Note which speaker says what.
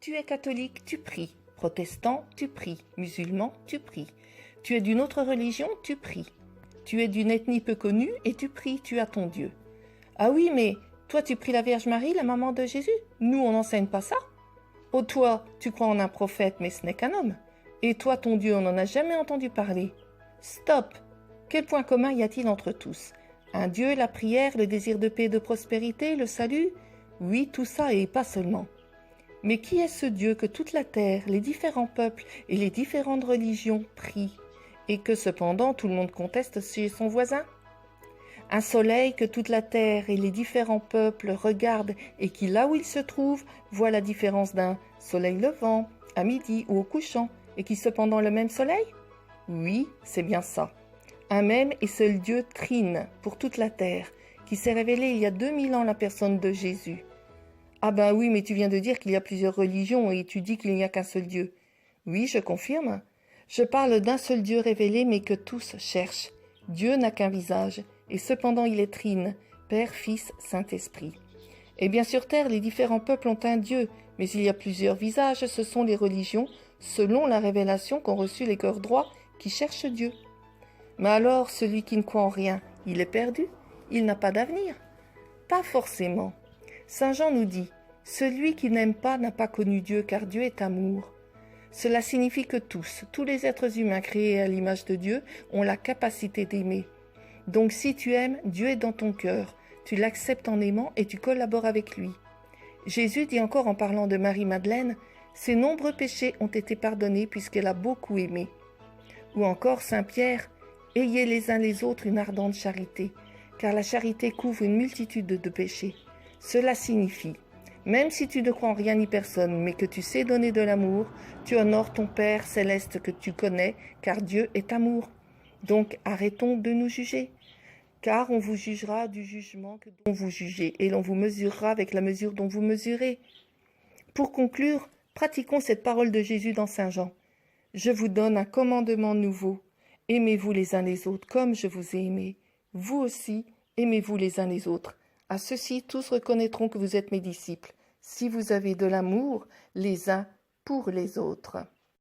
Speaker 1: Tu es catholique, tu pries. Protestant, tu pries. Musulman, tu pries. Tu es d'une autre religion, tu pries. Tu es d'une ethnie peu connue et tu pries, tu as ton Dieu. Ah oui, mais toi tu pries la Vierge Marie, la maman de Jésus. Nous, on n'enseigne pas ça. Oh toi, tu crois en un prophète, mais ce n'est qu'un homme. Et toi, ton Dieu, on n'en a jamais entendu parler. Stop! Quel point commun y a-t-il entre tous? Un Dieu, la prière, le désir de paix et de prospérité, le salut? Oui, tout ça et pas seulement. Mais qui est ce Dieu que toute la terre, les différents peuples et les différentes religions prient, et que cependant tout le monde conteste chez son voisin? Un soleil que toute la terre et les différents peuples regardent et qui, là où il se trouve, voit la différence d'un soleil levant, à midi ou au couchant, et qui cependant le même soleil? Oui, c'est bien ça. Un même et seul Dieu trine pour toute la terre, qui s'est révélé il y a 2000 ans la personne de Jésus. Ah ben oui, mais tu viens de dire qu'il y a plusieurs religions et tu dis qu'il n'y a qu'un seul Dieu. Oui, je confirme. Je parle d'un seul Dieu révélé mais que tous cherchent. Dieu n'a qu'un visage, et cependant il est trine, Père, Fils, Saint-Esprit. Et bien sur terre, les différents peuples ont un Dieu, mais il y a plusieurs visages, ce sont les religions, selon la révélation qu'ont reçue les cœurs droits qui cherchent Dieu. Mais alors, celui qui ne croit en rien, il est perdu? Il n'a pas d'avenir? Pas forcément. Saint Jean nous dit « Celui qui n'aime pas n'a pas connu Dieu, car Dieu est amour ». Cela signifie que tous les êtres humains créés à l'image de Dieu, ont la capacité d'aimer. Donc si tu aimes, Dieu est dans ton cœur, tu l'acceptes en aimant et tu collabores avec lui. Jésus dit encore en parlant de Marie-Madeleine « Ses nombreux péchés ont été pardonnés puisqu'elle a beaucoup aimé ». Ou encore Saint Pierre « Ayez les uns les autres une ardente charité, car la charité couvre une multitude de péchés. » Cela signifie, même si tu ne crois en rien ni personne, mais que tu sais donner de l'amour, tu honores ton Père céleste que tu connais, car Dieu est amour. Donc arrêtons de nous juger, car on vous jugera du jugement dont vous jugez, et l'on vous mesurera avec la mesure dont vous mesurez. Pour conclure, pratiquons cette parole de Jésus dans Saint Jean. Je vous donne un commandement nouveau. Aimez-vous les uns les autres comme je vous ai aimé. Vous aussi, aimez-vous les uns les autres. À ceux-ci, tous reconnaîtront que vous êtes mes disciples, si vous avez de l'amour les uns pour les autres.